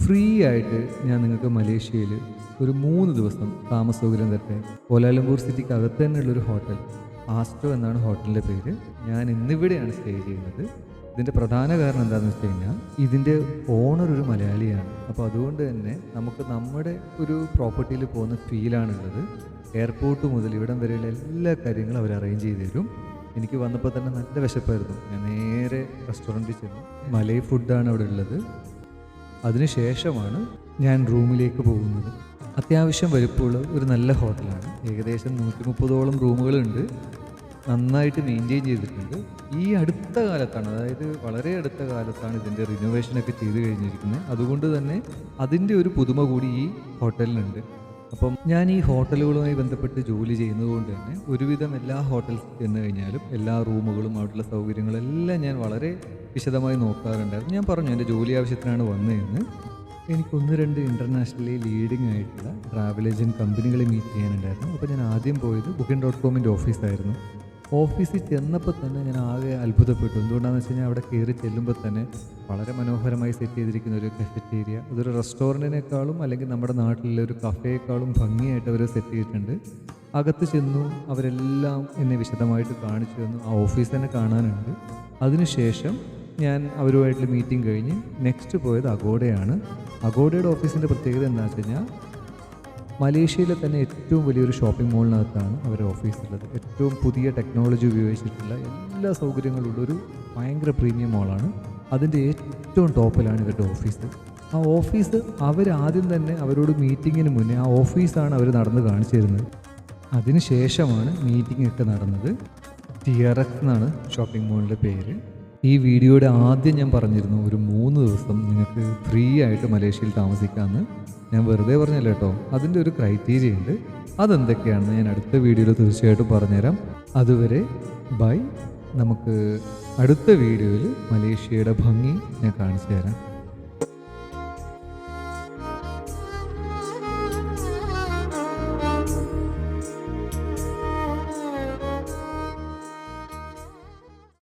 Free ആയിട്ട് ഞാൻ നിങ്ങൾക്ക് മലേഷ്യയിൽ ഒരു 3 ദിവസം താമസ സൗകര്യം തരട്ടെ. കോലാലംപൂർ സിറ്റിക്ക് അകത്ത് തന്നെയുള്ളൊരു ഹോട്ടൽ, ആസ്ട്രോ എന്നാണ് ഹോട്ടലിൻ്റെ പേര്. ഞാൻ ഇന്നിവിടെയാണ് സ്റ്റേ ചെയ്യുന്നത്. ഇതിൻ്റെ പ്രധാന കാരണം എന്താണെന്ന് വെച്ച് കഴിഞ്ഞാൽ ഇതിൻ്റെ ഓണർ ഒരു മലയാളിയാണ്. അപ്പോൾ അതുകൊണ്ട് തന്നെ നമുക്ക് നമ്മുടെ ഒരു പ്രോപ്പർട്ടിയിൽ പോകുന്ന ഫീലാണുള്ളത്. എയർപോർട്ട് മുതൽ ഇവിടം വരെയുള്ള എല്ലാ കാര്യങ്ങളും അവർ അറേഞ്ച് ചെയ്ത് തരും. എനിക്ക് വന്നപ്പോൾ തന്നെ നല്ല വിശപ്പായിരുന്നു. ഞാൻ നേരെ റെസ്റ്റോറൻറ്റിൽ ചെന്നു. മലൈ ഫുഡാണ് അവിടെ ഉള്ളത്. അതിനുശേഷമാണ് ഞാൻ റൂമിലേക്ക് പോകുന്നത്. അത്യാവശ്യം വലുപ്പമുള്ള ഒരു നല്ല ഹോട്ടലാണ്. ഏകദേശം 130ഓളം റൂമുകളുണ്ട്. നന്നായിട്ട് മെയിൻറ്റെയിൻ ചെയ്തിട്ടുണ്ട്. ഈ അടുത്ത കാലത്താണ്, അതായത് വളരെ അടുത്ത കാലത്താണ് ഇതിൻ്റെ റിനോവേഷനൊക്കെ ചെയ്ത് കഴിഞ്ഞിരിക്കുന്നത്. അതുകൊണ്ട് തന്നെ അതിൻ്റെ ഒരു പുതുമ കൂടി ഈ ഹോട്ടലിനുണ്ട്. അപ്പം ഞാൻ ഈ ഹോട്ടലുകളുമായി ബന്ധപ്പെട്ട് ജോലി ചെയ്യുന്നത് കൊണ്ട് തന്നെ ഒരുവിധം എല്ലാ ഹോട്ടൽസ് ചെന്ന് കഴിഞ്ഞാലും എല്ലാ റൂമുകളും അവിടെയുള്ള സൗകര്യങ്ങളെല്ലാം ഞാൻ വളരെ വിശദമായി നോക്കാറുണ്ടായിരുന്നു. ഞാൻ പറഞ്ഞു എൻ്റെ ജോലി ആവശ്യത്തിനാണ് വന്നതെന്ന്. എനിക്ക് 1-2 ഇൻ്റർനാഷണലി ലീഡിംഗ് ആയിട്ടുള്ള ട്രാവൽ ഏജൻറ്റ് കമ്പനികളെ മീറ്റ് ചെയ്യാനുണ്ടായിരുന്നു. അപ്പോൾ ഞാൻ ആദ്യം പോയത് Booking.comൻ്റെ ഓഫീസായിരുന്നു. ഓഫീസിൽ ചെന്നപ്പോൾ തന്നെ ഞാൻ ആകെ അത്ഭുതപ്പെട്ടു. എന്തുകൊണ്ടാണെന്ന് വെച്ച് കഴിഞ്ഞാൽ അവിടെ കയറി ചെല്ലുമ്പോൾ തന്നെ വളരെ മനോഹരമായി സെറ്റ് ചെയ്തിരിക്കുന്ന ഒരു കഫറ്റേരിയ, അതൊരു റെസ്റ്റോറൻറ്റിനേക്കാളും അല്ലെങ്കിൽ നമ്മുടെ നാട്ടിലെ ഒരു കഫേയേക്കാളും ഭംഗിയായിട്ട് അവർ സെറ്റ് ചെയ്തിട്ടുണ്ട്. അകത്ത് ചെന്നു, അവരെല്ലാം എന്നെ വിശദമായിട്ട് കാണിച്ചു തന്നു. ആ ഓഫീസ് തന്നെ കാണാനുണ്ട്. അതിനുശേഷം ഞാൻ അവരുമായിട്ടുള്ള മീറ്റിംഗ് കഴിഞ്ഞ് നെക്സ്റ്റ് പോയത് അഗോഡയാണ്. അഗോഡയുടെ ഓഫീസിൻ്റെ പ്രത്യേകത എന്താണെന്ന് വെച്ച് കഴിഞ്ഞാൽ മലേഷ്യയിലെ തന്നെ ഏറ്റവും വലിയൊരു ഷോപ്പിംഗ് മോളിനകത്താണ് അവരുടെ ഓഫീസുള്ളത്. ഏറ്റവും പുതിയ ടെക്നോളജി ഉപയോഗിച്ചിട്ടുള്ള എല്ലാ സൗകര്യങ്ങളുള്ള ഒരു ഭയങ്കര പ്രീമിയം മോളാണ്. അതിൻ്റെ ഏറ്റവും ടോപ്പിലാണ് ഇവരുടെ ഓഫീസ്. ആ ഓഫീസ് അവരാദ്യം തന്നെ അവരോട് മീറ്റിങ്ങിന് മുന്നേ ആ ഓഫീസാണ് അവർ നടന്ന് കാണിച്ചു തരുന്നത്. അതിനുശേഷമാണ് മീറ്റിംഗ് ഒക്കെ നടന്നത്. TRX എന്നാണ് ഷോപ്പിംഗ് മോളിൻ്റെ പേര്. ഈ വീഡിയോയുടെ ആദ്യം ഞാൻ പറഞ്ഞിരുന്നു ഒരു 3 ദിവസം നിങ്ങൾക്ക് ഫ്രീ ആയിട്ട് മലേഷ്യയിൽ താമസിക്കാമെന്ന്. ഞാൻ വെറുതെ പറഞ്ഞല്ലോ കേട്ടോ. അതിൻ്റെ ഒരു ക്രൈറ്റീരിയ ഉണ്ട്. അതെന്തൊക്കെയാണെന്ന് ഞാൻ അടുത്ത വീഡിയോയിൽ തീർച്ചയായിട്ടും പറഞ്ഞുതരാം. അതുവരെ ബൈ. നമുക്ക് അടുത്ത വീഡിയോയിൽ മലേഷ്യയുടെ ഭംഗി ഞാൻ കാണിച്ചു തരാം.